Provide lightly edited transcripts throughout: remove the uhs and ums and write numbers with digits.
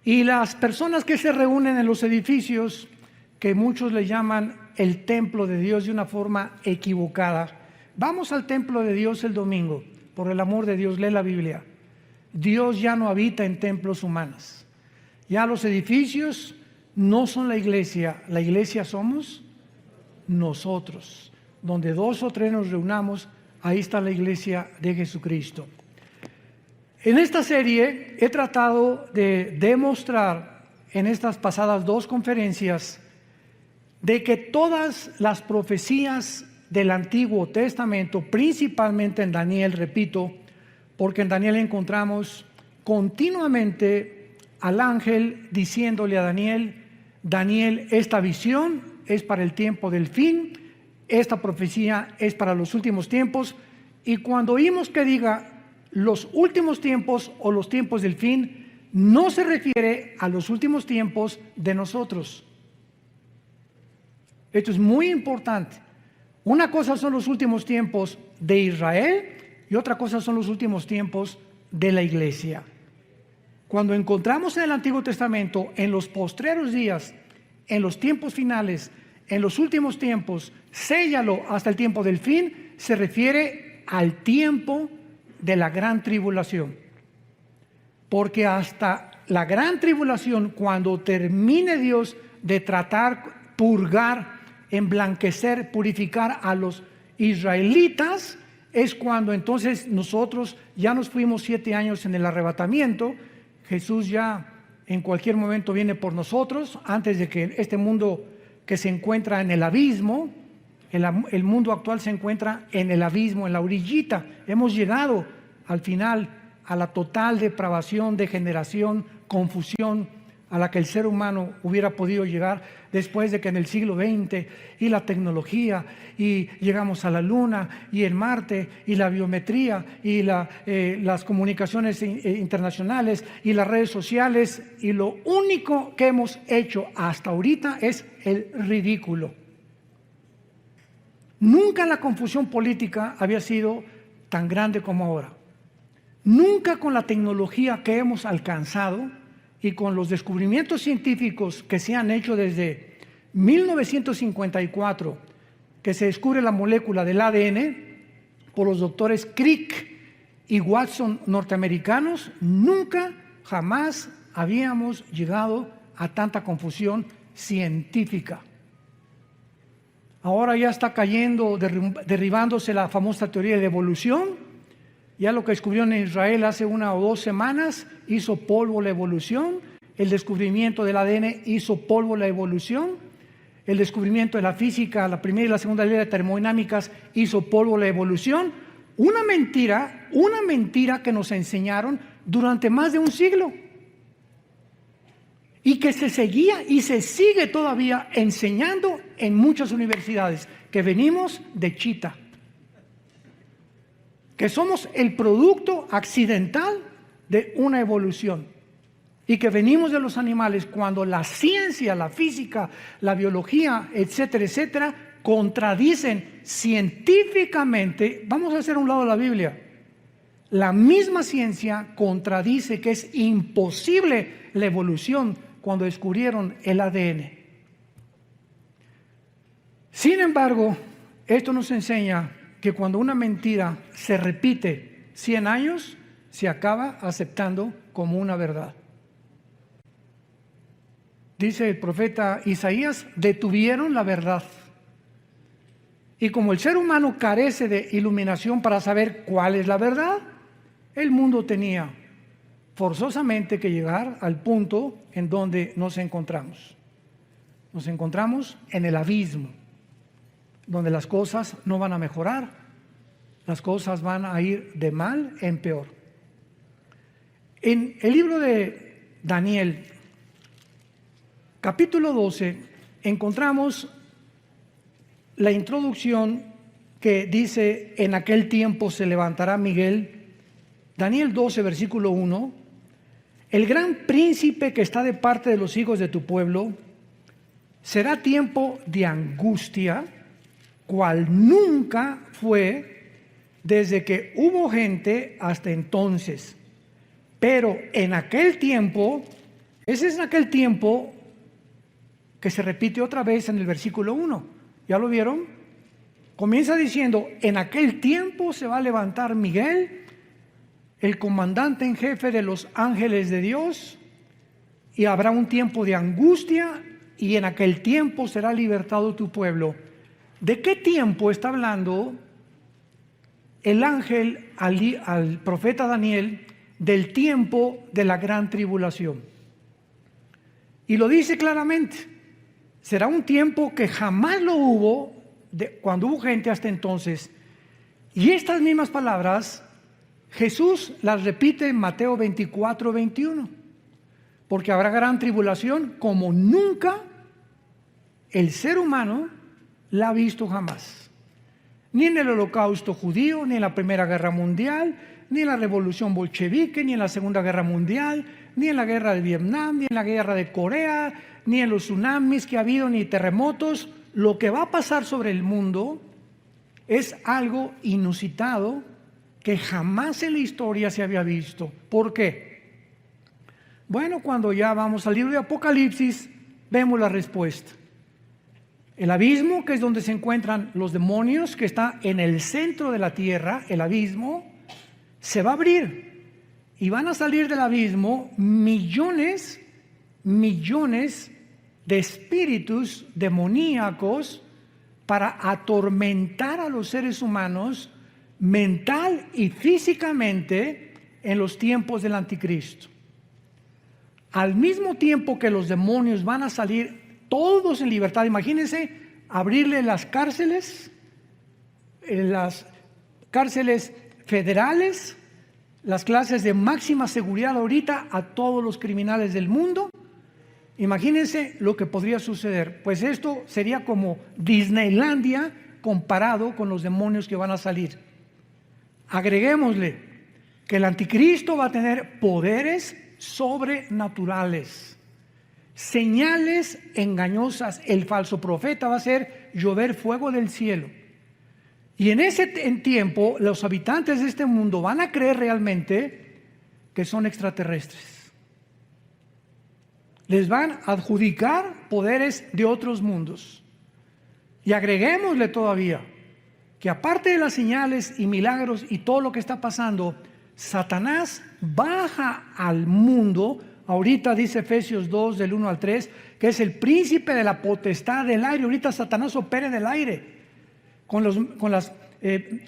Y las personas que se reúnen en los edificios, que muchos le llaman el templo de Dios de una forma equivocada. Vamos al templo de Dios el domingo, por el amor de Dios, lee la Biblia. Dios ya no habita en templos humanos. Ya los edificios no son la iglesia somos nosotros. Donde 2 o 3 nos reunamos, ahí está la iglesia de Jesucristo. En esta serie he tratado de demostrar en estas pasadas 2 conferencias de que todas las profecías del Antiguo Testamento, principalmente en Daniel, repito, porque en Daniel encontramos continuamente al ángel diciéndole a Daniel, Daniel, esta visión es para el tiempo del fin, esta profecía es para los últimos tiempos, y cuando oímos que diga los últimos tiempos o los tiempos del fin, no se refiere a los últimos tiempos de nosotros. Esto es muy importante. Una cosa son los últimos tiempos de Israel y otra cosa son los últimos tiempos de la iglesia. Cuando encontramos en el Antiguo Testamento, en los postreros días, en los tiempos finales, en los últimos tiempos, séllalo hasta el tiempo del fin, se refiere al tiempo de la gran tribulación. Porque hasta la gran tribulación, cuando termine Dios de tratar, purgar, emblanquecer, purificar a los israelitas, es cuando entonces nosotros ya nos fuimos 7 años en el arrebatamiento. Jesús ya en cualquier momento viene por nosotros, antes de que este mundo que se encuentra en el abismo, el mundo actual se encuentra en el abismo, en la orillita. Hemos llegado al final a la total depravación, degeneración, confusión a la que el ser humano hubiera podido llegar después de que en el siglo XX y la tecnología y llegamos a la Luna y el Marte y la biometría y las comunicaciones internacionales y las redes sociales, y lo único que hemos hecho hasta ahorita es el ridículo. Nunca la confusión política había sido tan grande como ahora. Nunca con la tecnología que hemos alcanzado y con los descubrimientos científicos que se han hecho desde 1954, que se descubre la molécula del ADN por los doctores Crick y Watson norteamericanos, nunca, jamás habíamos llegado a tanta confusión científica. Ahora ya está cayendo, derribándose la famosa teoría de la evolución. Ya lo que descubrieron en Israel hace 1 o 2 semanas hizo polvo la evolución. El descubrimiento del ADN hizo polvo la evolución. El descubrimiento de la física, la primera y la segunda ley de termodinámicas, hizo polvo la evolución. Una mentira que nos enseñaron durante más de un siglo. Y que se seguía y se sigue todavía enseñando en muchas universidades, que venimos de Chita, que somos el producto accidental de una evolución y que venimos de los animales, cuando la ciencia, la física, la biología, etcétera, etcétera, contradicen científicamente. Vamos a hacer a un lado la Biblia. La misma ciencia contradice que es imposible la evolución cuando descubrieron el ADN. Sin embargo, esto nos enseña que cuando una mentira se repite 100 años, se acaba aceptando como una verdad. Dice el profeta Isaías, detuvieron la verdad. Y como el ser humano carece de iluminación para saber cuál es la verdad, el mundo tenía forzosamente que llegar al punto en donde nos encontramos. Nos encontramos en el abismo, donde las cosas no van a mejorar, las cosas van a ir de mal en peor. En el libro de Daniel, capítulo 12, encontramos la introducción que dice: en aquel tiempo se levantará Miguel. Daniel 12, versículo 1, el gran príncipe que está de parte de los hijos de tu pueblo. Será tiempo de angustia, cual nunca fue desde que hubo gente hasta entonces. Pero en aquel tiempo Ese es en aquel tiempo que se repite otra vez en el versículo 1. ¿Ya lo vieron? Comienza diciendo, en aquel tiempo se va a levantar Miguel, el comandante en jefe de los ángeles de Dios, y habrá un tiempo de angustia, y en aquel tiempo será libertado tu pueblo. ¿De qué tiempo está hablando el ángel al profeta Daniel? Del tiempo de la gran tribulación. Y lo dice claramente, será un tiempo que jamás lo hubo cuando hubo gente hasta entonces. Y estas mismas palabras Jesús las repite en Mateo 24, 21. Porque habrá gran tribulación como nunca el ser humano la ha visto jamás. Ni en el Holocausto judío, ni en la Primera Guerra Mundial, ni en la Revolución Bolchevique, ni en la Segunda Guerra Mundial, ni en la Guerra de Vietnam, ni en la Guerra de Corea, ni en los tsunamis que ha habido, ni terremotos. Lo que va a pasar sobre el mundo es algo inusitado que jamás en la historia se había visto. ¿Por qué? Bueno, cuando ya vamos al libro de Apocalipsis, vemos la respuesta. El abismo, que es donde se encuentran los demonios, que está en el centro de la tierra, el abismo, se va a abrir y van a salir del abismo millones de espíritus demoníacos para atormentar a los seres humanos mental y físicamente en los tiempos del anticristo. Al mismo tiempo que los demonios van a salir todos en libertad, imagínense abrirle las cárceles federales, las clases de máxima seguridad ahorita a todos los criminales del mundo. Imagínense lo que podría suceder. Pues esto sería como Disneylandia comparado con los demonios que van a salir. Agreguémosle que el anticristo va a tener poderes sobrenaturales, señales engañosas. El falso profeta va a hacer llover fuego del cielo. Y en ese tiempo los habitantes de este mundo van a creer realmente que son extraterrestres. Les van a adjudicar poderes de otros mundos. Y agreguémosle todavía que aparte de las señales y milagros y todo lo que está pasando, Satanás baja al mundo. Ahorita dice Efesios 2 del 1 al 3 que es el príncipe de la potestad del aire. Ahorita Satanás opera en el aire con las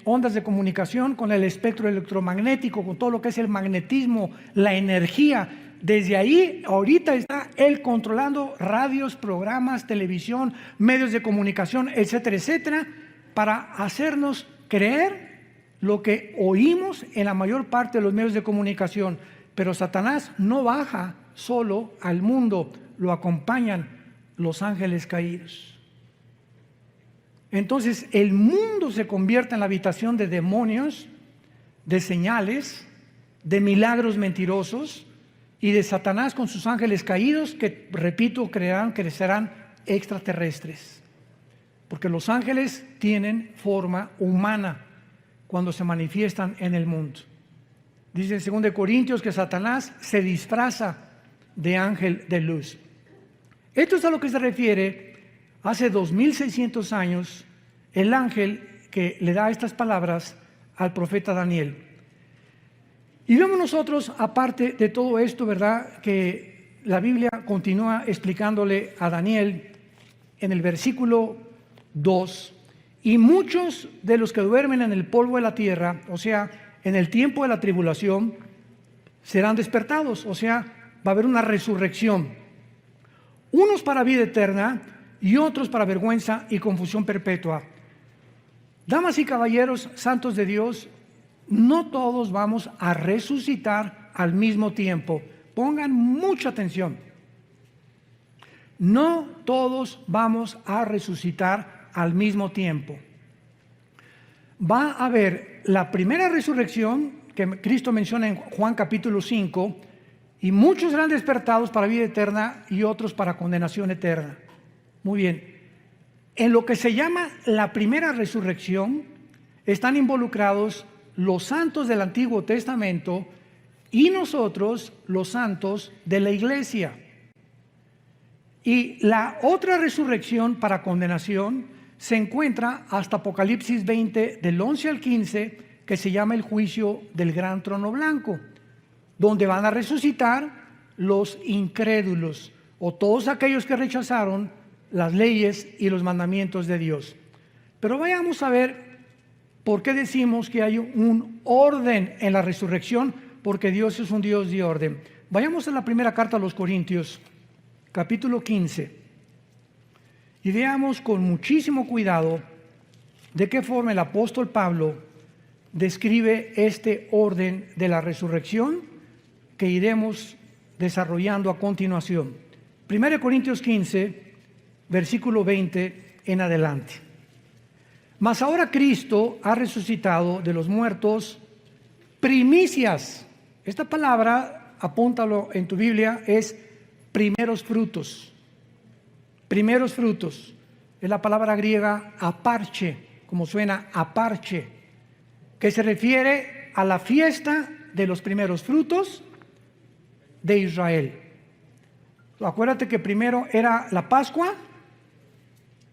ondas de comunicación, con el espectro electromagnético, con todo lo que es el magnetismo, la energía. Desde ahí ahorita está él controlando radios, programas, televisión, medios de comunicación, etcétera, etcétera, para hacernos creer lo que oímos en la mayor parte de los medios de comunicación. Pero Satanás no baja solo al mundo, lo acompañan los ángeles caídos. Entonces el mundo se convierte en la habitación de demonios, de señales, de milagros mentirosos y de Satanás con sus ángeles caídos que, repito, crecerán extraterrestres. Porque los ángeles tienen forma humana cuando se manifiestan en el mundo. Dice en 2 Corintios que Satanás se disfraza de ángel de luz. Esto es a lo que se refiere hace 2600 años el ángel que le da estas palabras al profeta Daniel. Y vemos nosotros, aparte de todo esto, ¿verdad?, que la Biblia continúa explicándole a Daniel en el versículo 2, y muchos de los que duermen en el polvo de la tierra, o sea, en el tiempo de la tribulación, serán despertados, o sea, va a haber una resurrección. Unos para vida eterna y otros para vergüenza y confusión perpetua. Damas y caballeros, santos de Dios, no todos vamos a resucitar al mismo tiempo. Pongan mucha atención. No todos vamos a resucitar al mismo tiempo. Va a haber la primera resurrección que Cristo menciona en Juan capítulo 5, y muchos serán despertados para vida eterna y otros para condenación eterna. Muy bien. En lo que se llama la primera resurrección están involucrados los santos del Antiguo Testamento y nosotros, los santos de la iglesia. Y la otra resurrección para condenación se encuentra hasta Apocalipsis 20, del 11 al 15, que se llama el juicio del gran trono blanco, donde van a resucitar los incrédulos o todos aquellos que rechazaron las leyes y los mandamientos de Dios. Pero vayamos a ver por qué decimos que hay un orden en la resurrección, porque Dios es un Dios de orden. Vayamos a la primera carta a los Corintios, capítulo 15, y veamos con muchísimo cuidado de qué forma el apóstol Pablo describe este orden de la resurrección que iremos desarrollando a continuación. 1 Corintios 15, versículo 20 en adelante. Mas ahora Cristo ha resucitado de los muertos, primicias. Esta palabra, apúntalo en tu Biblia, es primeros frutos. Primeros frutos. Es la palabra griega aparche, como suena aparche, que se refiere a la fiesta de los primeros frutos de Israel. Acuérdate que primero era la Pascua,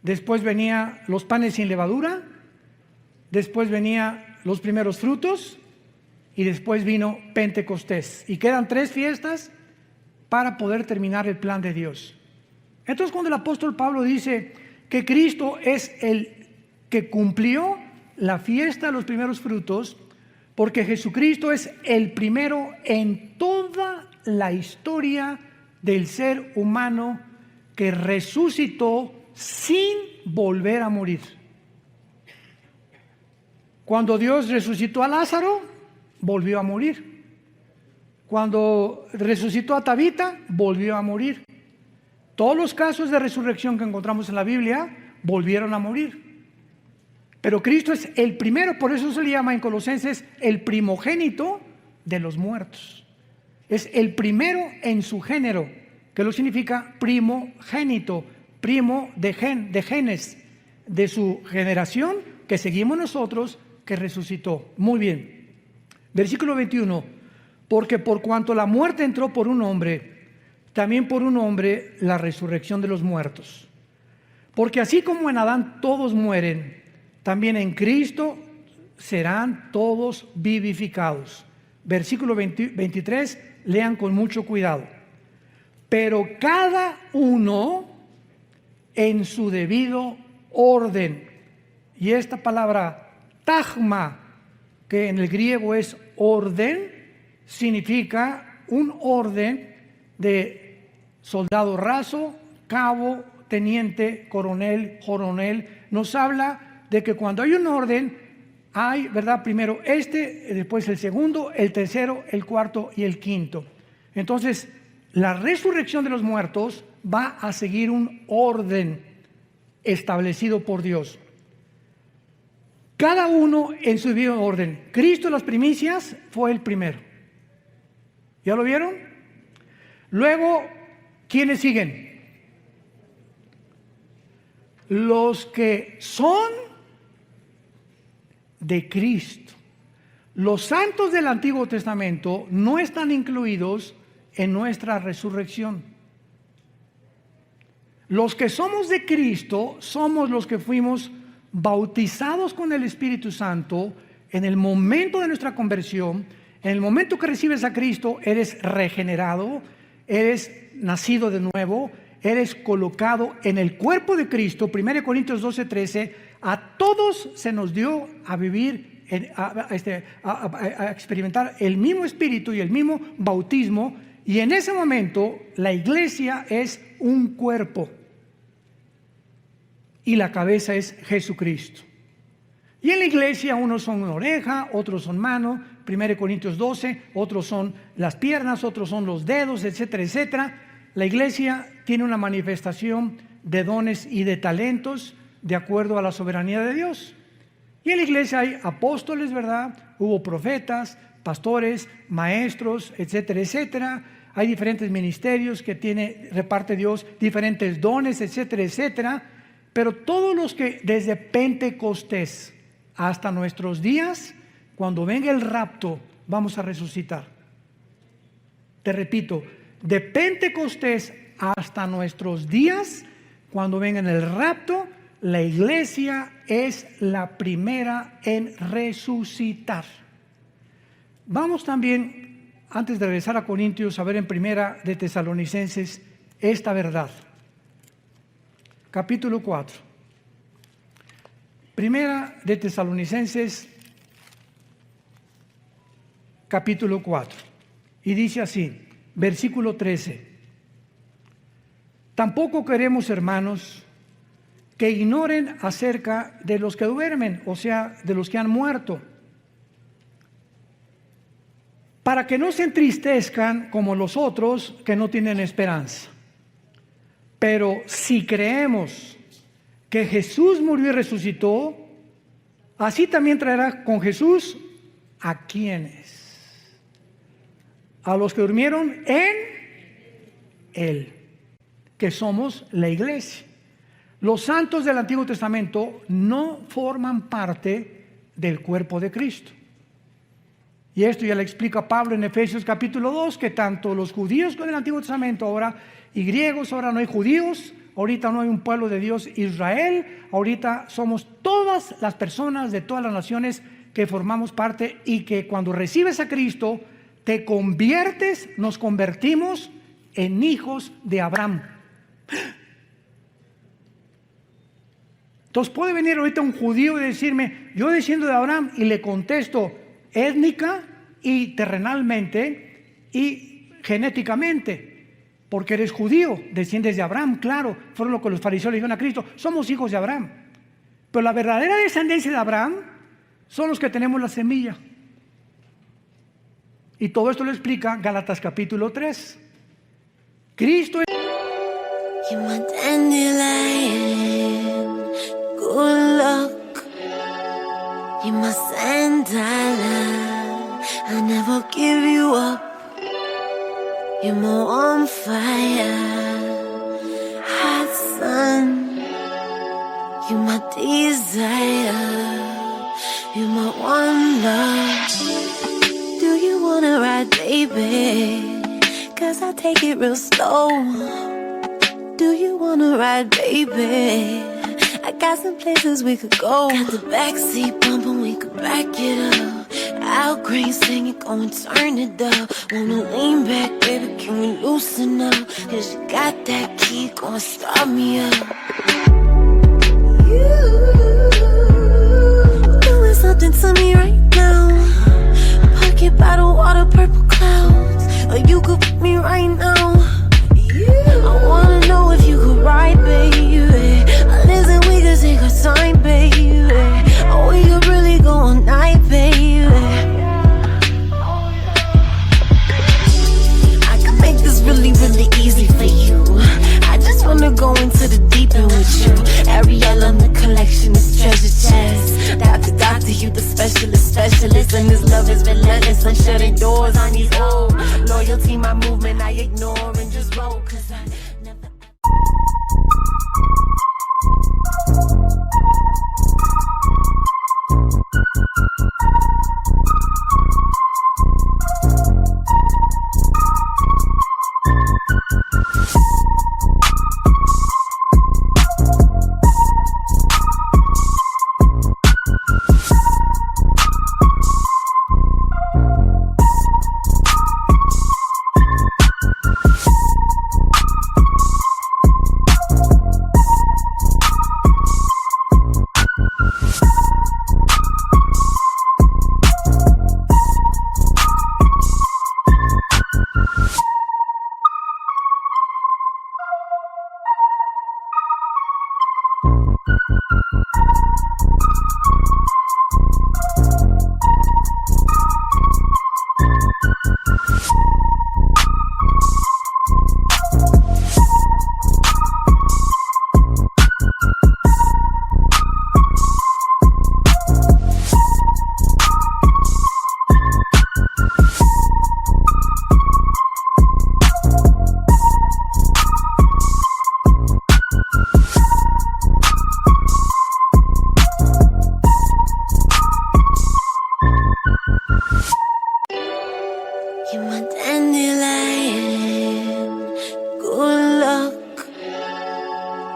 después venía los panes sin levadura, después venía los primeros frutos y después vino Pentecostés. Y quedan 3 fiestas para poder terminar el plan de Dios. Entonces, cuando el apóstol Pablo dice que Cristo es el que cumplió la fiesta de los primeros frutos, porque Jesucristo es el primero en toda la historia del ser humano que resucitó sin volver a morir. Cuando Dios resucitó a Lázaro, volvió a morir. Cuando resucitó a Tabita, volvió a morir. Todos los casos de resurrección que encontramos en la Biblia volvieron a morir. Pero Cristo es el primero, por eso se le llama en Colosenses el primogénito de los muertos. Es el primero en su género, que lo significa primogénito, primo de genes, de su generación que seguimos nosotros, que resucitó. Muy bien. Versículo 21. Porque por cuanto la muerte entró por un hombre, también por un hombre la resurrección de los muertos. Porque así como en Adán todos mueren, también en Cristo serán todos vivificados. Versículo 23, lean con mucho cuidado. Pero cada uno en su debido orden. Y esta palabra tagma, que en el griego es orden, significa un orden de soldado raso, cabo, teniente, coronel, nos habla de que cuando hay un orden, hay, ¿verdad? Primero después el segundo, el tercero, el cuarto y el quinto. Entonces, la resurrección de los muertos va a seguir un orden establecido por Dios. Cada uno en su debido orden. Cristo, las primicias, fue el primero. ¿Ya lo vieron? Luego, ¿quiénes siguen? Los que son de Cristo. Los santos del Antiguo Testamento no están incluidos en nuestra resurrección. Los que somos de Cristo somos los que fuimos bautizados con el Espíritu Santo en el momento de nuestra conversión. En el momento que recibes a Cristo, eres regenerado, eres nacido de nuevo, eres colocado en el cuerpo de Cristo. 1 Corintios 12:13, a todos se nos dio a vivir, a experimentar el mismo Espíritu y el mismo bautismo, y en ese momento la iglesia es un cuerpo y la cabeza es Jesucristo. Y en la iglesia unos son oreja, otros son mano, 1 Corintios 12, otros son las piernas, otros son los dedos, etcétera, etcétera. La iglesia tiene una manifestación de dones y de talentos de acuerdo a la soberanía de Dios. Y en la iglesia hay apóstoles, ¿verdad? Hubo profetas, pastores, maestros, etcétera, etcétera. Hay diferentes ministerios que reparte Dios, diferentes dones, etcétera, etcétera. Pero todos los que desde Pentecostés hasta nuestros días, cuando venga el rapto, vamos a resucitar. Te repito, de Pentecostés hasta nuestros días, cuando venga el rapto, la iglesia es la primera en resucitar. Vamos también, antes de regresar a Corintios, a ver en Primera de Tesalonicenses esta verdad. Capítulo 4. Primera de Tesalonicenses, capítulo 4. Y dice así, versículo 13. Tampoco queremos, hermanos, que ignoren acerca de los que duermen, o sea, de los que han muerto, para que no se entristezcan como los otros que no tienen esperanza. Pero si creemos que Jesús murió y resucitó, así también traerá con Jesús ¿a quiénes? A los que durmieron en Él, que somos la iglesia. Los santos del Antiguo Testamento no forman parte del cuerpo de Cristo. Y esto ya le explica Pablo en Efesios capítulo 2, que tanto los judíos con el Antiguo Testamento ahora y griegos, ahora no hay judíos, ahorita no hay un pueblo de Dios Israel, ahorita somos todas las personas de todas las naciones que formamos parte, y que cuando recibes a Cristo te conviertes, nos convertimos en hijos de Abraham. Entonces puede venir ahorita un judío y decirme, yo desciendo de Abraham, y le contesto étnica y terrenalmente y genéticamente, porque eres judío, desciendes de Abraham, claro, fueron lo que los fariseos le dijeron a Cristo, somos hijos de Abraham. Pero la verdadera descendencia de Abraham son los que tenemos la semilla. Y todo esto lo explica Gálatas capítulo 3. Cristo es... Good luck, you're my sandalwood. I never give you up. You're more on fire, hot sun. You're my desire. You're my one love. Do you wanna ride, baby? 'Cause I take it real slow. Do you wanna ride, baby? I got some places we could go. Got the backseat bumping, we could back it up. Al Green singing, go and turn it up. Wanna lean back, baby, can we loosen up? 'Cause you got that key, go and start me up. You doing something to me right now. Pocket bottle, water, purple clouds. Or you could put me right now. I wanna know if you could ride, baby. Listen, we could take our time, baby. Or we could really go all night, baby. I can make this really, really easy for you. I just wanna go into the deep end with you. Ariel on the collection is treasure chest. Doctor, you the specialist. And this love is relentless. I'm shutting doors on these old. Loyalty, my movement, I ignore and just roll. 'Cause I never...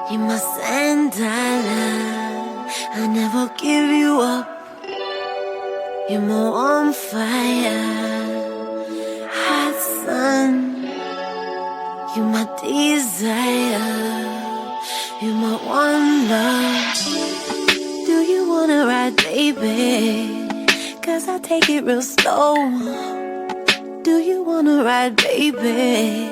You're my sandala. I never give you up. You're my on fire, hot sun. You're my desire. You're my one love. Do you wanna ride, baby? 'Cause I take it real slow. Do you wanna ride, baby?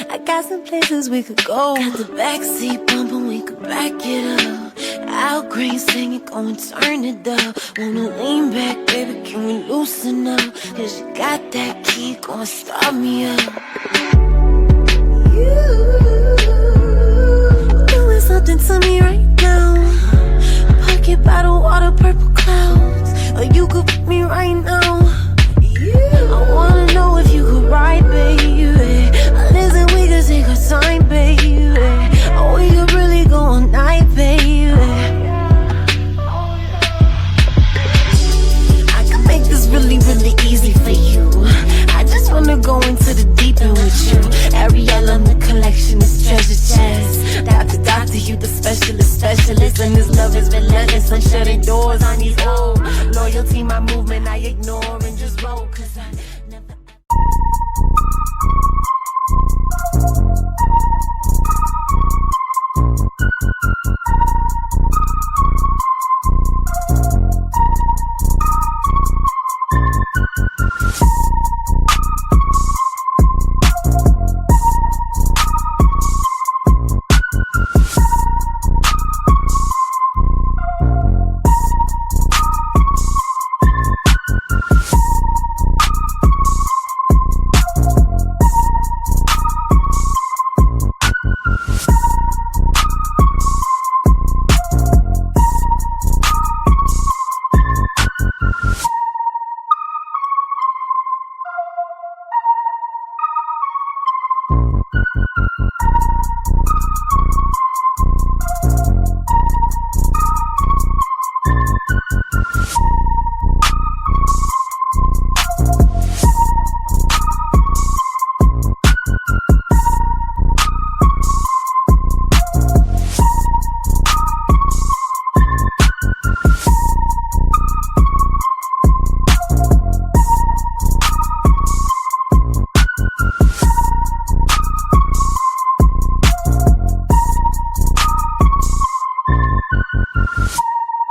I got some places we could go. Got the backseat bumping, we could back it up. Al Green singing, go and turn it up. Wanna lean back, baby, can we loosen up? 'Cause you got that key, go and start me up. You doing something to me right now. Pocket bottle, water, purple clouds. Or you could pick me right now. I wanna know if you could ride, baby. Listen, we could take our time, baby. Or we could really go all night, baby. I can make this really, really easy for you. I just wanna go into the deep end with you. Ariel on the collection is treasure chest. Doctor, you the specialist. And this love is relentless. I'm shutting doors on these old. Loyalty, my movement, I ignore and just roll. 'Cause I never...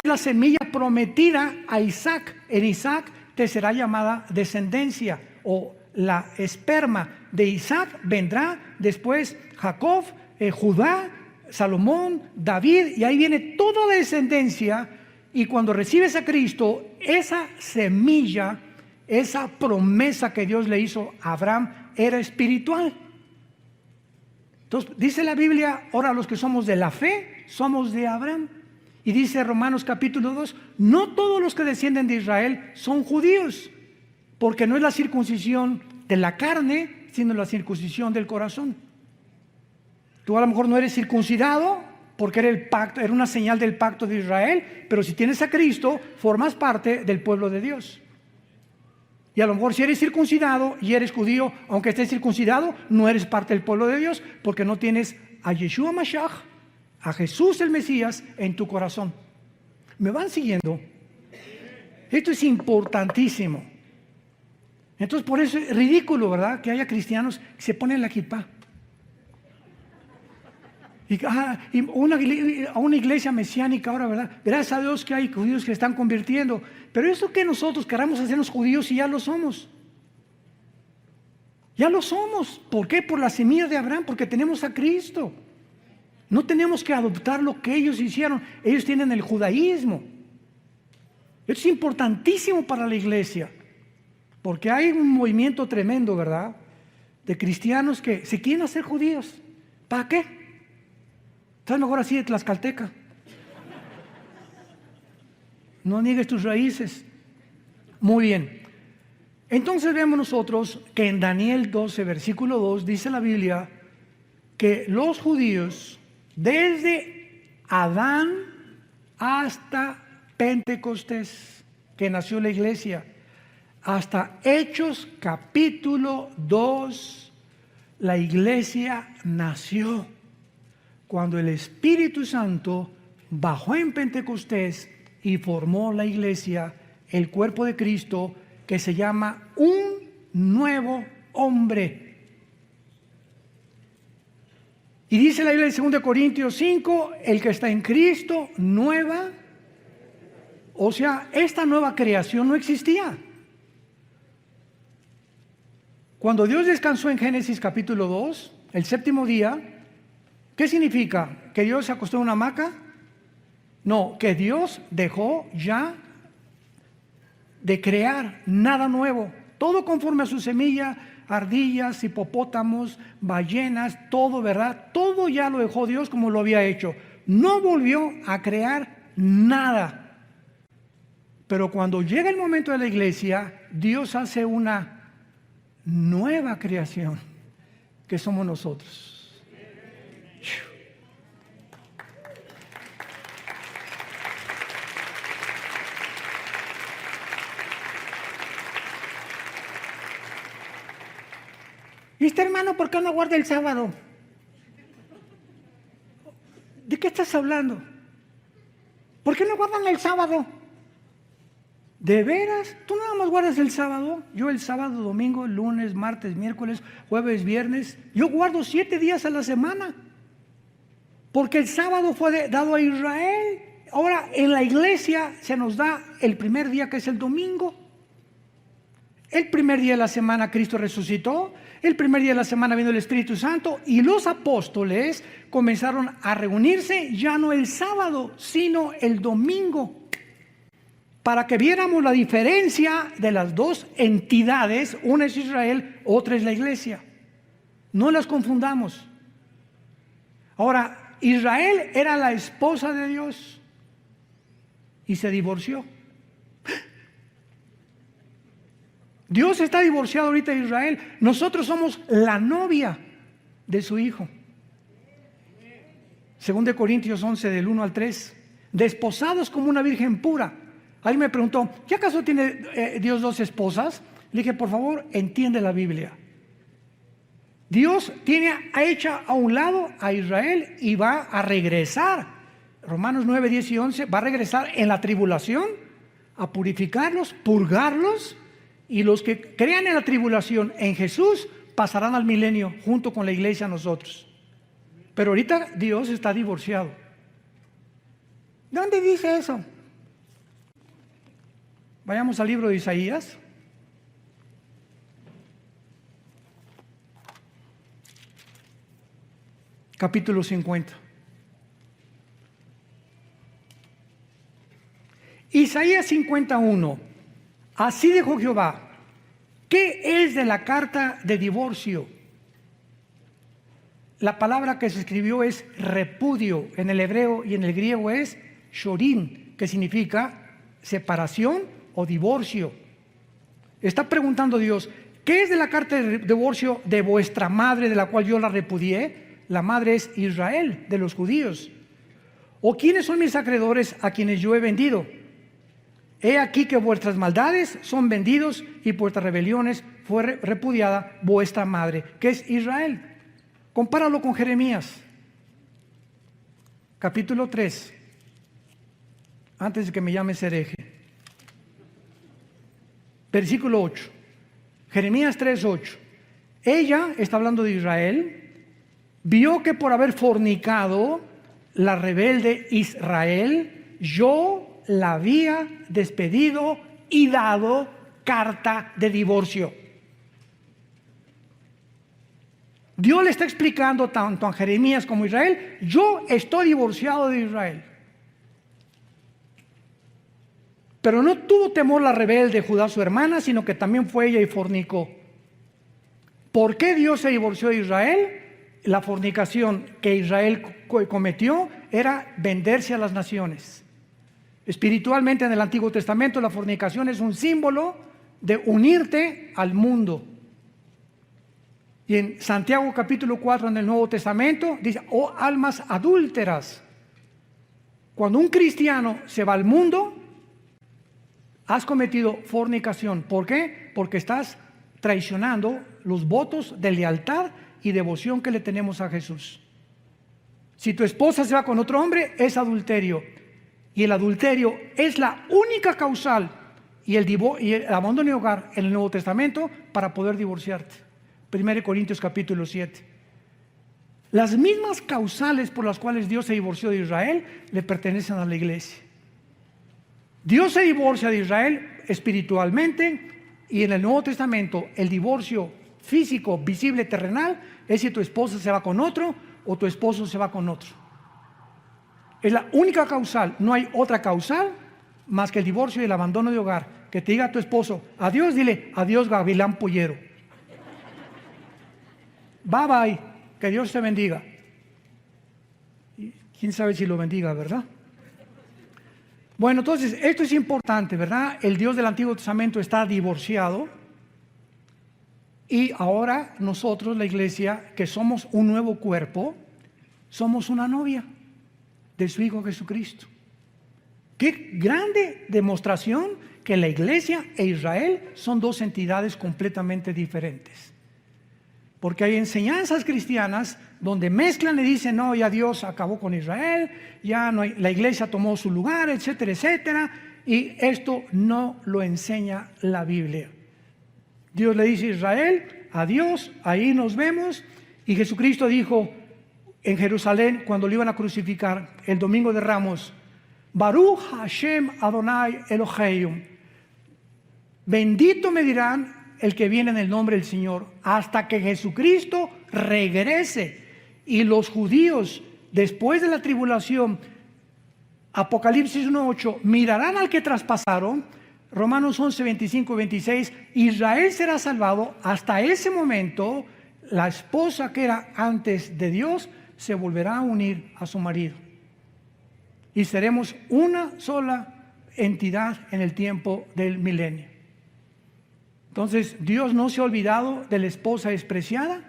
La semilla prometida a Isaac. En Isaac te será llamada descendencia o la esperma. De Isaac vendrá después Jacob, Judá, Salomón, David, y ahí viene toda la descendencia. Y cuando recibes a Cristo, esa semilla, esa promesa que Dios le hizo a Abraham era espiritual. Entonces dice la Biblia, ahora los que somos de la fe, somos de Abraham. Y dice Romanos capítulo 2, no todos los que descienden de Israel son judíos, porque no es la circuncisión de la carne, sino la circuncisión del corazón. Tú a lo mejor no eres circuncidado, porque era el pacto, era una señal del pacto de Israel, pero si tienes a Cristo, formas parte del pueblo de Dios. Y a lo mejor si eres circuncidado y eres judío, aunque estés circuncidado, no eres parte del pueblo de Dios, porque no tienes a Yeshua Mashiach, a Jesús el Mesías en tu corazón. ¿Me van siguiendo? Esto es importantísimo. Entonces por eso es ridículo, ¿verdad?, que haya cristianos que se ponen la kipá. Y a una iglesia mesiánica ahora, ¿verdad? Gracias a Dios que hay judíos que se están convirtiendo. Pero eso que nosotros queramos hacernos judíos y ya lo somos. Ya lo somos. ¿Por qué? Por la semilla de Abraham, porque tenemos a Cristo. No tenemos que adoptar lo que ellos hicieron. Ellos tienen el judaísmo. Esto es importantísimo para la iglesia, porque hay un movimiento tremendo, ¿verdad?, de cristianos que se quieren hacer judíos. ¿Para qué? Estás mejor así de tlaxcalteca. No niegues tus raíces. Muy bien. Entonces vemos nosotros que en Daniel 12, versículo 2, dice la Biblia que los judíos, desde Adán hasta Pentecostés, que nació la iglesia, hasta Hechos capítulo 2, la iglesia nació. cuando el Espíritu Santo bajó en Pentecostés y formó la iglesia, el cuerpo de Cristo, que se llama un nuevo hombre. Y dice la Biblia en 2 Corintios 5, el que está en Cristo, nueva. O sea, esta nueva creación no existía. Cuando Dios descansó en Génesis capítulo 2, el séptimo día, ¿qué significa? ¿Que Dios se acostó en una hamaca? No, que Dios dejó ya de crear nada nuevo. Todo conforme a su semilla, ardillas, hipopótamos, ballenas, todo, ¿verdad? Todo ya lo dejó Dios como lo había hecho. No volvió a crear nada. Pero cuando llega el momento de la iglesia, Dios hace una nueva creación, que somos nosotros. Y este hermano, ¿por qué no guarda el sábado? ¿De qué estás hablando? ¿Por qué no guardan el sábado? ¿De veras? ¿Tú nada más guardas el sábado? Yo el sábado, domingo, lunes, martes, miércoles, jueves, viernes. Yo guardo 7 días a la semana. Porque el sábado fue dado a Israel. Ahora en la iglesia se nos da el primer día, que es el domingo. El primer día de la semana Cristo resucitó. El primer día de la semana vino el Espíritu Santo. Y los apóstoles comenzaron a reunirse ya no el sábado, sino el domingo, para que viéramos la diferencia de las dos entidades. Una es Israel, otra es la iglesia. No las confundamos. Ahora, Israel era la esposa de Dios y se divorció. Dios está divorciado ahorita de Israel. Nosotros somos la novia de su hijo. 2 Corintios 11, del 1 al 3. Desposados como una virgen pura. Alguien me preguntó, ¿qué acaso tiene Dios 2 esposas? Le dije, por favor, entiende la Biblia. Dios ha hecho a un lado a Israel y va a regresar. Romanos 9, 10 y 11, va a regresar en la tribulación a purificarlos, purgarlos, y los que crean en la tribulación en Jesús pasarán al milenio junto con la iglesia nosotros. Pero ahorita Dios está divorciado. ¿Dónde dice eso? Vayamos al libro de Isaías. Capítulo 50. Isaías 51. Así dijo Jehová: ¿qué es de la carta de divorcio? La palabra que se escribió es repudio en el hebreo, y en el griego es shorim, que significa separación o divorcio. Está preguntando Dios: ¿qué es de la carta de divorcio de vuestra madre, de la cual yo la repudié? La madre es Israel, de los judíos. ¿O quiénes son mis acreedores a quienes yo he vendido? He aquí que vuestras maldades son vendidos y vuestras rebeliones fue repudiada vuestra madre, que es Israel. Compáralo con Jeremías, capítulo 3, antes de que me llames hereje. Versículo 8. Jeremías 3:8. Ella, está hablando de Israel, vio que por haber fornicado la rebelde Israel, yo la había despedido y dado carta de divorcio. Dios le está explicando tanto a Jeremías como a Israel: yo estoy divorciado de Israel. Pero no tuvo temor la rebelde Judá, su hermana, sino que también fue ella y fornicó. ¿Por qué Dios se divorció de Israel? La fornicación que Israel cometió era venderse a las naciones. Espiritualmente, en el Antiguo Testamento, la fornicación es un símbolo de unirte al mundo. Y en Santiago capítulo 4 en el Nuevo Testamento dice: oh almas adúlteras. Cuando un cristiano se va al mundo, has cometido fornicación. ¿Por qué? Porque estás traicionando los votos de lealtad y devoción que le tenemos a Jesús. Si tu esposa se va con otro hombre, es adulterio. Y el adulterio es la única causal y el abandono de hogar en el Nuevo Testamento para poder divorciarte. 1 Corintios capítulo 7. Las mismas causales por las cuales Dios se divorció de Israel le pertenecen a la iglesia. Dios se divorcia de Israel espiritualmente, y en el Nuevo Testamento el divorcio físico, visible, terrenal, es si tu esposa se va con otro o tu esposo se va con otro. Es la única causal, no hay otra causal más que el divorcio y el abandono de hogar. Que te diga a tu esposo, adiós, dile, adiós gavilán pollero. Bye bye, que Dios te bendiga. Y quién sabe si lo bendiga, ¿verdad? Bueno, entonces, esto es importante, ¿verdad? El Dios del Antiguo Testamento está divorciado, y ahora nosotros, la iglesia, que somos un nuevo cuerpo, somos una novia de su Hijo Jesucristo. Qué grande demostración que la iglesia e Israel son dos entidades completamente diferentes. Porque hay enseñanzas cristianas donde mezclan y dicen, no, ya Dios acabó con Israel, ya no hay, la iglesia tomó su lugar, etcétera, etcétera. Y esto no lo enseña la Biblia. Dios le dice a Israel, adiós, ahí nos vemos. Y Jesucristo dijo en Jerusalén, cuando lo iban a crucificar, el domingo de Ramos, Baruch Hashem Adonai Elohim, bendito me dirán el que viene en el nombre del Señor, hasta que Jesucristo regrese. Y los judíos, después de la tribulación, Apocalipsis 1:8, mirarán al que traspasaron. Romanos 11, 25 y 26, Israel será salvado. Hasta ese momento, la esposa que era antes de Dios se volverá a unir a su marido. Y seremos una sola entidad en el tiempo del milenio. Entonces, Dios no se ha olvidado de la esposa despreciada.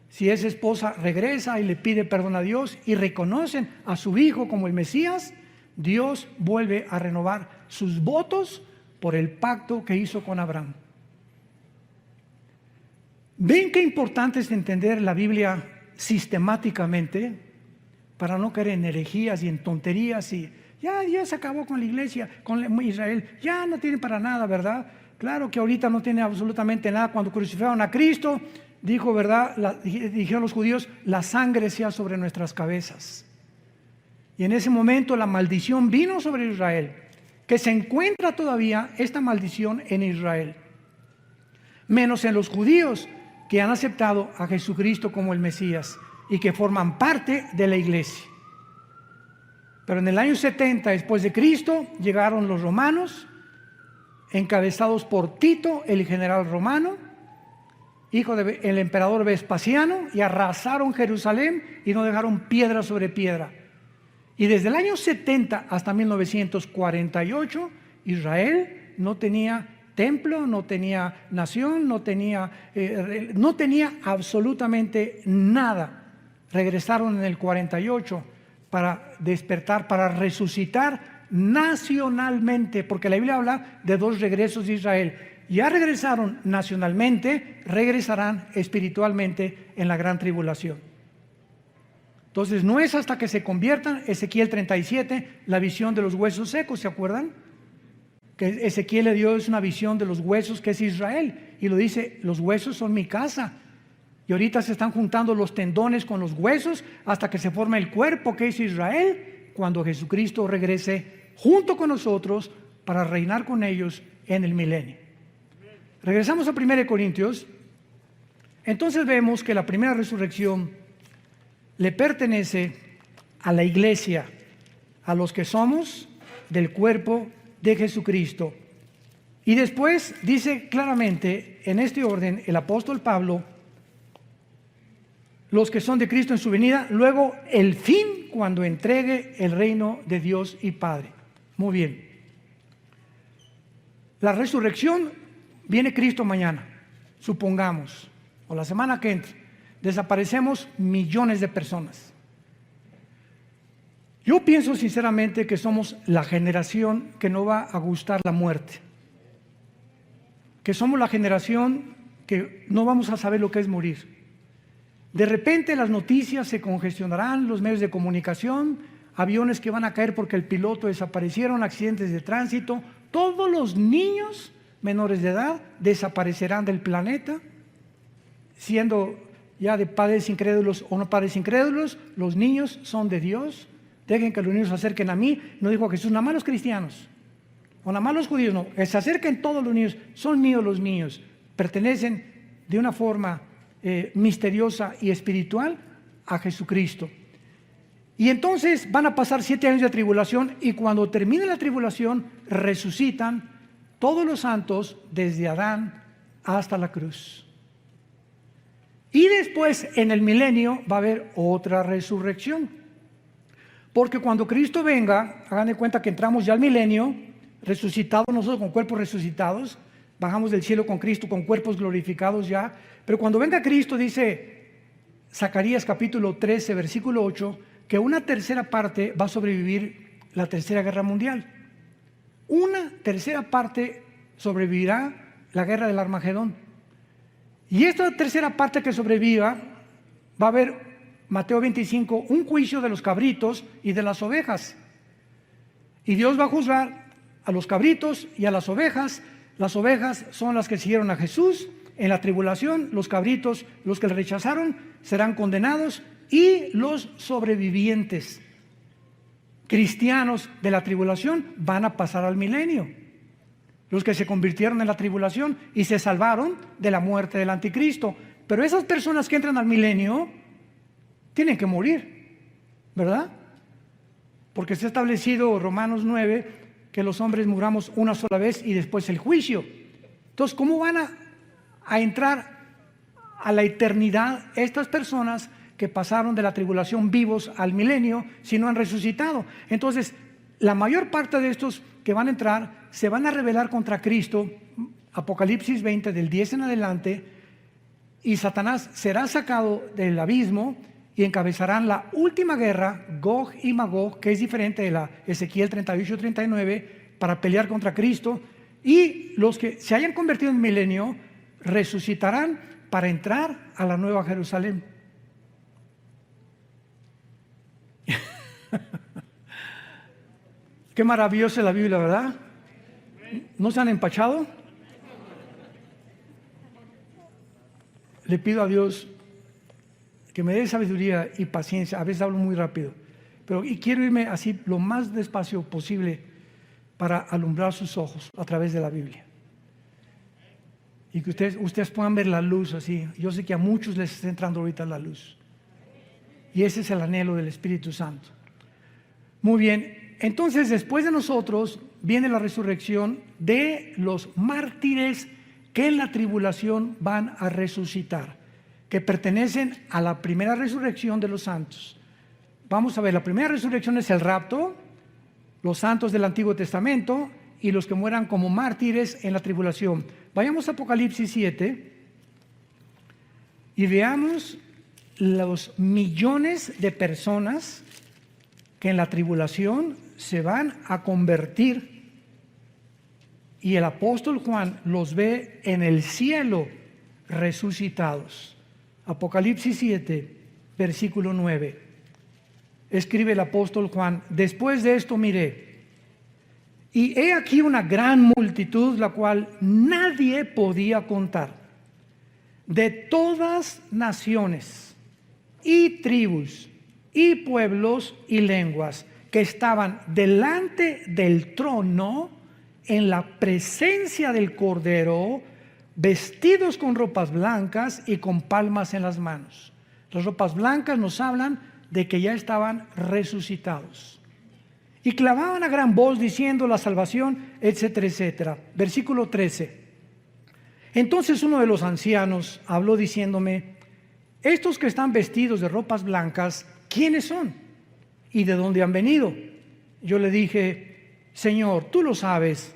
Si esa esposa regresa y le pide perdón a Dios y reconocen a su hijo como el Mesías, Dios vuelve a renovar sus votos por el pacto que hizo con Abraham. ¿Ven qué importante es entender la Biblia sistemáticamente para no caer en herejías y en tonterías? Y ya Dios acabó con la iglesia, con Israel, ya no tiene para nada, ¿verdad? Claro que ahorita no tiene absolutamente nada. Cuando crucificaron a Cristo, dijo, ¿verdad? Dijeron los judíos, la sangre sea sobre nuestras cabezas. Y en ese momento la maldición vino sobre Israel, que se encuentra todavía esta maldición en Israel, menos en los judíos que han aceptado a Jesucristo como el Mesías y que forman parte de la iglesia. Pero en el año 70 después de Cristo llegaron los romanos, encabezados por Tito, el general romano, hijo del emperador Vespasiano, y arrasaron Jerusalén y no dejaron piedra sobre piedra. Y desde el año 70 hasta 1948, Israel no tenía templo, no tenía nación, no tenía absolutamente nada. Regresaron en el 48 para despertar, para resucitar nacionalmente, porque la Biblia habla de dos regresos de Israel. Ya regresaron nacionalmente, regresarán espiritualmente en la gran tribulación. Entonces no es hasta que se conviertan. Ezequiel 37, la visión de los huesos secos, ¿se acuerdan? Que Ezequiel le dio es una visión de los huesos, que es Israel, y lo dice, los huesos son mi casa. Y ahorita se están juntando los tendones con los huesos hasta que se forma el cuerpo, que es Israel, cuando Jesucristo regrese junto con nosotros para reinar con ellos en el milenio. Regresamos a 1 Corintios. Entonces vemos que la primera resurrección le pertenece a la iglesia, a los que somos del cuerpo de Jesucristo. Y después dice claramente en este orden el apóstol Pablo, los que son de Cristo en su venida, luego el fin cuando entregue el reino de Dios y Padre. Muy bien. La resurrección, viene Cristo mañana, supongamos, o la semana que entra. Desaparecemos millones de personas. Yo pienso sinceramente que somos la generación que no va a gustar la muerte, que somos la generación que no vamos a saber lo que es morir. De repente las noticias se congestionarán, los medios de comunicación, aviones que van a caer porque el piloto desaparecieron, accidentes de tránsito. Todos los niños menores de edad desaparecerán del planeta, siendo ya de padres incrédulos o no padres incrédulos. Los niños son de Dios. Dejen que los niños se acerquen a mí. No dijo Jesús, nada más los cristianos o nada más los judíos, no, que se acerquen todos los niños. Son míos los niños, pertenecen de una forma misteriosa y espiritual a Jesucristo. Y entonces van a pasar 7 años de tribulación, y cuando termine la tribulación resucitan todos los santos desde Adán hasta la cruz. Y después en el milenio va a haber otra resurrección, porque cuando Cristo venga, hagan de cuenta que entramos ya al milenio, resucitados nosotros con cuerpos resucitados, bajamos del cielo con Cristo con cuerpos glorificados ya. Pero cuando venga Cristo, dice Zacarías capítulo 13 versículo 8, que una tercera parte va a sobrevivir la tercera guerra mundial. Una tercera parte sobrevivirá la guerra del Armagedón. Y esta tercera parte que sobreviva, va a haber, Mateo 25, un juicio de los cabritos y de las ovejas. Y Dios va a juzgar a los cabritos y a las ovejas. Las ovejas son las que siguieron a Jesús en la tribulación, los cabritos, los que le rechazaron, serán condenados, y los sobrevivientes cristianos de la tribulación van a pasar al milenio. Los que se convirtieron en la tribulación y se salvaron de la muerte del anticristo. Pero esas personas que entran al milenio tienen que morir, ¿verdad? Porque se ha establecido Romanos 9 que los hombres muramos una sola vez y después el juicio. Entonces, ¿cómo van a entrar a la eternidad estas personas que pasaron de la tribulación vivos al milenio si no han resucitado? Entonces, la mayor parte de estos que van a entrar se van a rebelar contra Cristo, Apocalipsis 20 del 10 en adelante, y Satanás será sacado del abismo y encabezarán la última guerra, Gog y Magog, que es diferente de la Ezequiel 38-39, para pelear contra Cristo. Y los que se hayan convertido en milenio resucitarán para entrar a la nueva Jerusalén. Qué maravillosa es la Biblia, ¿verdad? ¿No se han empachado? Le pido a Dios que me dé sabiduría y paciencia. A veces hablo muy rápido, pero quiero irme así lo más despacio posible para alumbrar sus ojos a través de la Biblia. Y que ustedes puedan ver la luz así. Yo sé que a muchos les está entrando ahorita la luz. Y ese es el anhelo del Espíritu Santo. Muy bien. Entonces, después de nosotros viene la resurrección de los mártires que en la tribulación van a resucitar, que pertenecen a la primera resurrección de los santos. Vamos a ver, la primera resurrección es el rapto, los santos del Antiguo Testamento y los que mueran como mártires en la tribulación. Vayamos a Apocalipsis 7 y veamos los millones de personas que en la tribulación se van a convertir, y el apóstol Juan los ve en el cielo resucitados. Apocalipsis 7, versículo 9. Escribe el apóstol Juan: después de esto miré, y he aquí una gran multitud, la cual nadie podía contar, de todas naciones y tribus y pueblos y lenguas, que estaban delante del trono en la presencia del Cordero, vestidos con ropas blancas y con palmas en las manos. Las ropas blancas nos hablan de que ya estaban resucitados. Y clamaban a gran voz diciendo: la salvación, etcétera, etcétera. Versículo 13. Entonces uno de los ancianos habló diciéndome: estos que están vestidos de ropas blancas, ¿quiénes son? ¿Y de dónde han venido? Yo le dije: Señor, tú lo sabes.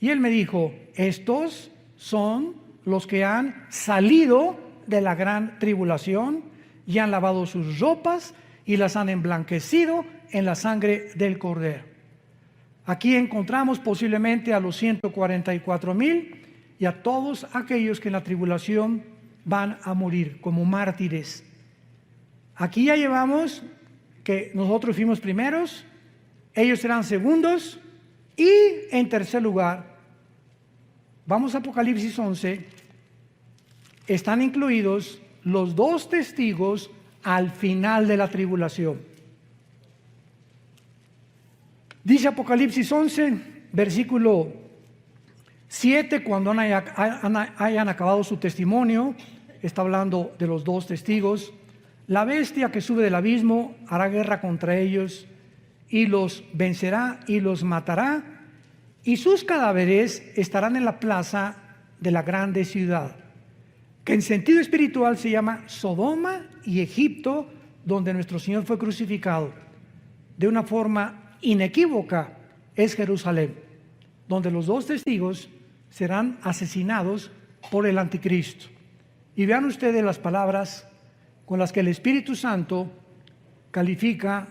Y él me dijo: estos son los que han salido de la gran tribulación y han lavado sus ropas y las han emblanquecido en la sangre del Cordero. Aquí encontramos posiblemente a los 144,000 y a todos aquellos que en la tribulación van a morir como mártires. Aquí ya llevamos que nosotros fuimos primeros, ellos serán segundos y en tercer lugar, vamos a Apocalipsis 11, están incluidos los 2 testigos al final de la tribulación. Dice Apocalipsis 11, versículo 7, cuando hayan acabado su testimonio, está hablando de los 2 testigos. La bestia que sube del abismo hará guerra contra ellos y los vencerá y los matará, y sus cadáveres estarán en la plaza de la grande ciudad, que en sentido espiritual se llama Sodoma y Egipto, donde nuestro Señor fue crucificado. De una forma inequívoca es Jerusalén, donde los 2 testigos serán asesinados por el anticristo. Y vean ustedes las palabras con las que el Espíritu Santo califica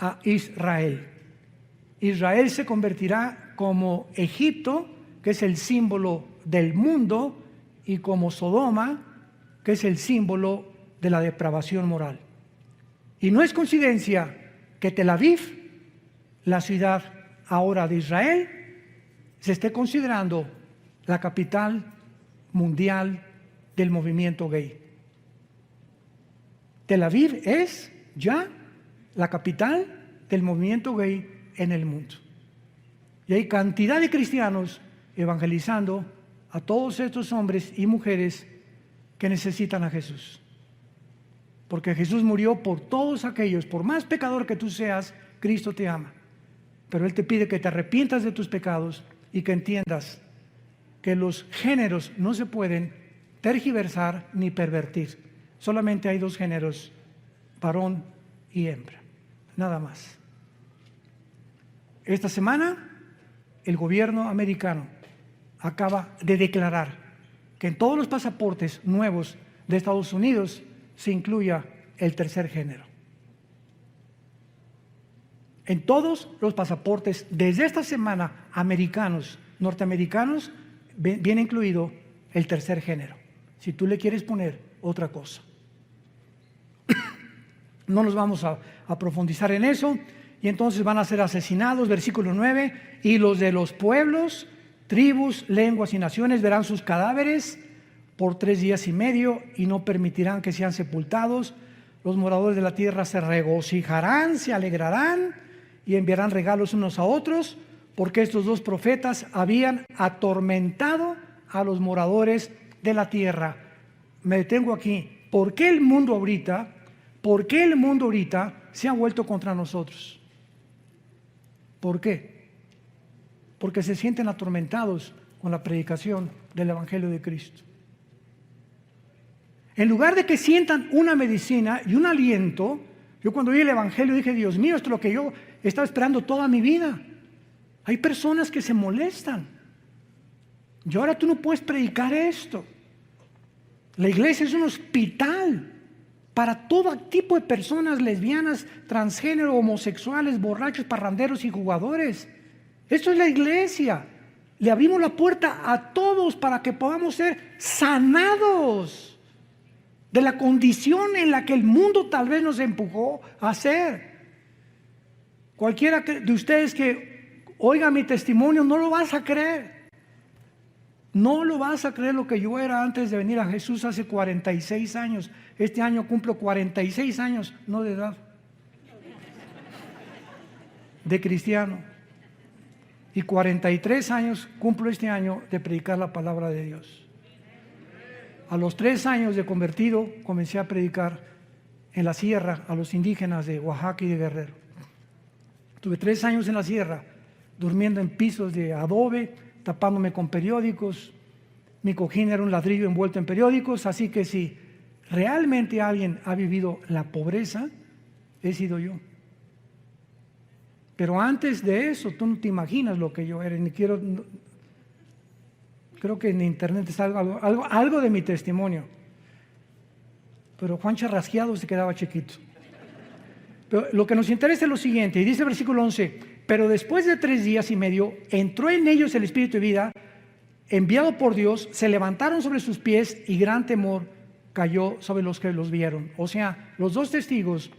a Israel. Israel se convertirá como Egipto, que es el símbolo del mundo, y como Sodoma, que es el símbolo de la depravación moral. Y no es coincidencia que Tel Aviv, la ciudad ahora de Israel, se esté considerando la capital mundial del movimiento gay. Tel Aviv es ya la capital del movimiento gay en el mundo. Y hay cantidad de cristianos evangelizando a todos estos hombres y mujeres que necesitan a Jesús. Porque Jesús murió por todos aquellos, por más pecador que tú seas, Cristo te ama. Pero Él te pide que te arrepientas de tus pecados y que entiendas que los géneros no se pueden tergiversar ni pervertir. Solamente hay 2 géneros, varón y hembra, nada más. Esta semana el gobierno americano acaba de declarar que en todos los pasaportes nuevos de Estados Unidos se incluya el tercer género. En todos los pasaportes desde esta semana americanos, norteamericanos, viene incluido el tercer género. Si tú le quieres poner otra cosa. No nos vamos a profundizar en eso. Y entonces van a ser asesinados, versículo 9, y los de los pueblos, tribus, lenguas y naciones verán sus cadáveres por 3 días y medio y no permitirán que sean sepultados. Los moradores de la tierra se regocijarán, se alegrarán y enviarán regalos unos a otros, porque estos 2 profetas habían atormentado a los moradores de la tierra. Me detengo aquí. ¿Por qué el mundo ahorita se ha vuelto contra nosotros? ¿Por qué? Porque se sienten atormentados con la predicación del Evangelio de Cristo. En lugar de que sientan una medicina y un aliento, yo cuando oí el Evangelio dije, Dios mío, esto es lo que yo estaba esperando toda mi vida. Hay personas que se molestan. Y ahora tú no puedes predicar esto. La iglesia es un hospital para todo tipo de personas, lesbianas, transgénero, homosexuales, borrachos, parranderos y jugadores. Esto es la iglesia. Le abrimos la puerta a todos para que podamos ser sanados de la condición en la que el mundo tal vez nos empujó a ser. Cualquiera de ustedes que oiga mi testimonio no lo vas a creer. No lo vas a creer lo que yo era antes de venir a Jesús hace 46 años. Este año cumplo 46 años, no de edad, de cristiano. Y 43 años cumplo este año de predicar la palabra de Dios. A los 3 años de convertido comencé a predicar en la sierra a los indígenas de Oaxaca y de Guerrero. Tuve 3 años en la sierra, durmiendo en pisos de adobe, tapándome con periódicos. Mi cojín era un ladrillo envuelto en periódicos, así que si realmente alguien ha vivido la pobreza, he sido yo. Pero antes de eso, tú no te imaginas lo que yo era. Creo que en internet está algo de mi testimonio. Pero Juan Charrasqueado se quedaba chiquito. Pero lo que nos interesa es lo siguiente, y dice el versículo 11, pero después de 3 días y medio, entró en ellos el Espíritu de vida, enviado por Dios, se levantaron sobre sus pies y gran temor cayó sobre los que los vieron. O sea, los 2 testigos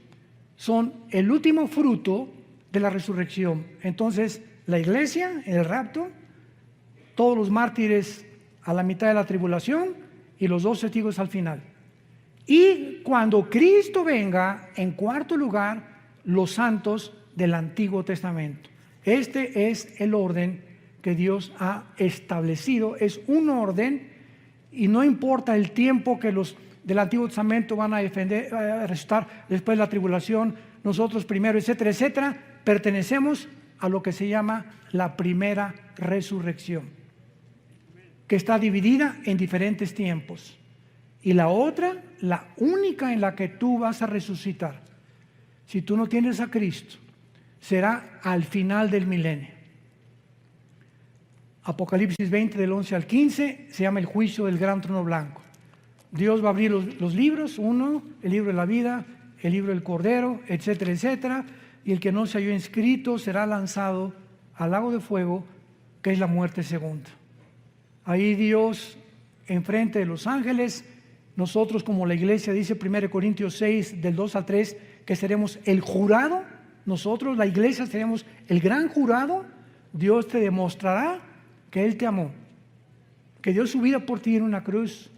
son el último fruto de la resurrección. Entonces, la iglesia en el rapto, todos los mártires a la mitad de la tribulación y los 2 testigos al final. Y cuando Cristo venga, en cuarto lugar, los santos del Antiguo Testamento. Este es el orden que Dios ha establecido. Es un orden y no importa el tiempo que los del Antiguo Testamento van a resucitar después de la tribulación, nosotros primero, etcétera, etcétera, pertenecemos a lo que se llama la primera resurrección, que está dividida en diferentes tiempos. Y la otra, la única en la que tú vas a resucitar, si tú no tienes a Cristo, será al final del milenio. Apocalipsis 20 del 11 al 15 se llama el juicio del gran trono blanco. Dios va a abrir los libros, uno, el libro de la vida, el libro del Cordero, etcétera, etcétera, y el que no se halló inscrito será lanzado al lago de fuego, que es la muerte segunda. Ahí Dios, enfrente de los ángeles, nosotros como la iglesia, dice 1 Corintios 6 del 2 al 3, que seremos el jurado, nosotros la iglesia seremos el gran jurado. Dios te demostrará que Él te amó, que dio su vida por ti en una cruz,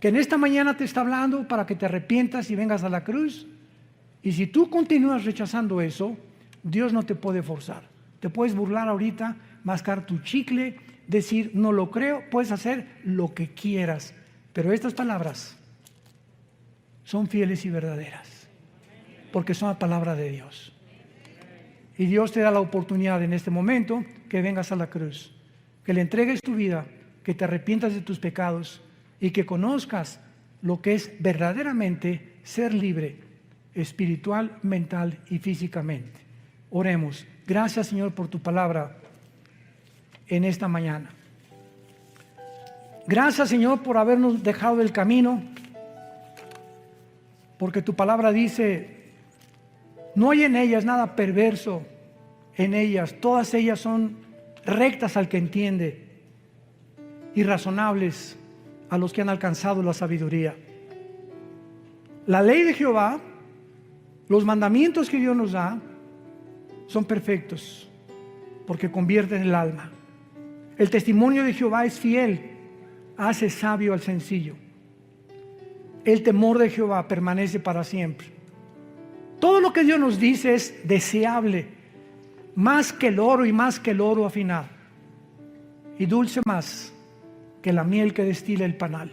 que en esta mañana te está hablando para que te arrepientas y vengas a la cruz. Y si tú continúas rechazando eso, Dios no te puede forzar. Te puedes burlar ahorita, mascar tu chicle, decir no lo creo, puedes hacer lo que quieras, pero estas palabras son fieles y verdaderas, porque son la palabra de Dios. Y Dios te da la oportunidad en este momento que vengas a la cruz, que le entregues tu vida, que te arrepientas de tus pecados y que conozcas lo que es verdaderamente ser libre, espiritual, mental y físicamente. Oremos. Gracias, Señor, por tu palabra en esta mañana. Gracias, Señor, por habernos dejado del camino, porque tu palabra dice, no hay en ellas nada perverso, en ellas, todas ellas son rectas al que entiende y razonables a los que han alcanzado la sabiduría. La ley de Jehová, los mandamientos que Dios nos da, son perfectos, porque convierten el alma. El testimonio de Jehová es fiel, hace sabio al sencillo. El temor de Jehová permanece para siempre. Todo lo que Dios nos dice es deseable, más que el oro y más que el oro afinado, y dulce más que la miel que destila el panal.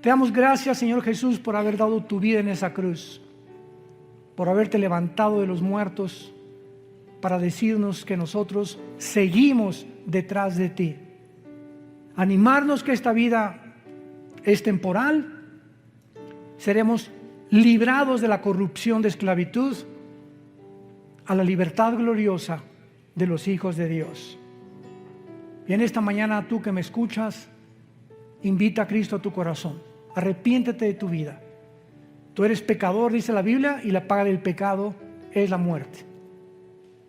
Te damos gracias, Señor Jesús, por haber dado tu vida en esa cruz, por haberte levantado de los muertos para decirnos que nosotros seguimos detrás de ti. Animarnos que esta vida es temporal, seremos librados de la corrupción de esclavitud a la libertad gloriosa de los hijos de Dios. Y en esta mañana, tú que me escuchas, invita a Cristo a tu corazón. Arrepiéntete de tu vida. Tú eres pecador, dice la Biblia, y la paga del pecado es la muerte.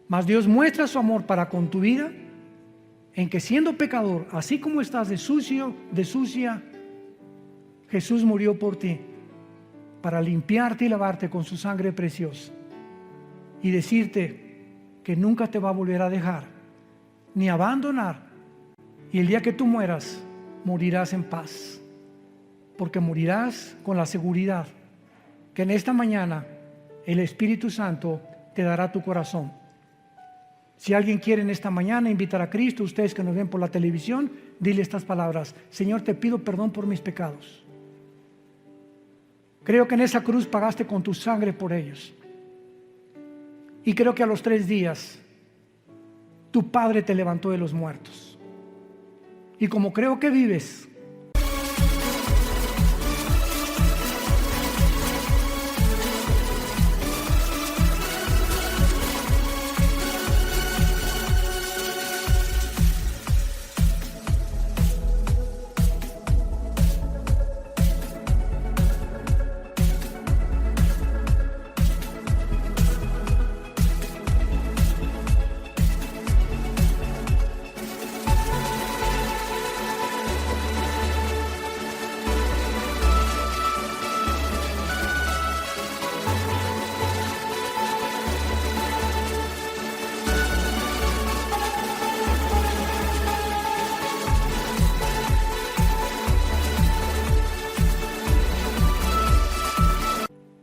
Mas Dios muestra su amor para con tu vida en que, siendo pecador, así como estás de sucio, de sucia, Jesús murió por ti para limpiarte y lavarte con su sangre preciosa y decirte que nunca te va a volver a dejar ni abandonar, y el día que tú mueras morirás en paz, porque morirás con la seguridad que en esta mañana el Espíritu Santo te dará tu corazón. Si alguien quiere en esta mañana invitar a Cristo, ustedes que nos ven por la televisión, dile estas palabras: Señor, te pido perdón por mis pecados. Creo que en esa cruz pagaste con tu sangre por ellos. Y creo que a los 3 días tu Padre te levantó de los muertos. Y como creo que vives,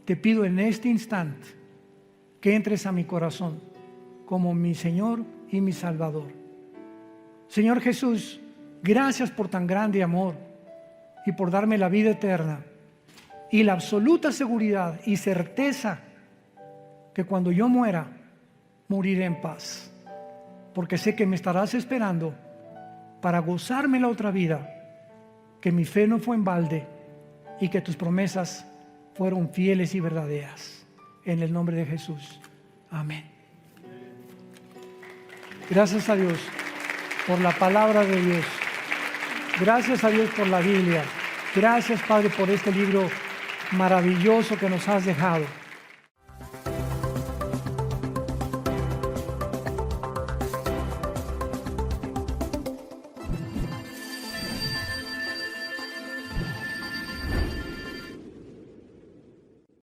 te pido en este instante que entres a mi corazón como mi Señor y mi Salvador. Señor Jesús, gracias por tan grande amor y por darme la vida eterna y la absoluta seguridad y certeza que cuando yo muera, moriré en paz, porque sé que me estarás esperando para gozarme la otra vida, que mi fe no fue en balde y que tus promesas fueron fieles y verdaderas. En el nombre de Jesús. Amén. Gracias a Dios por la palabra de Dios. Gracias a Dios por la Biblia. Gracias, Padre, por este libro maravilloso que nos has dejado.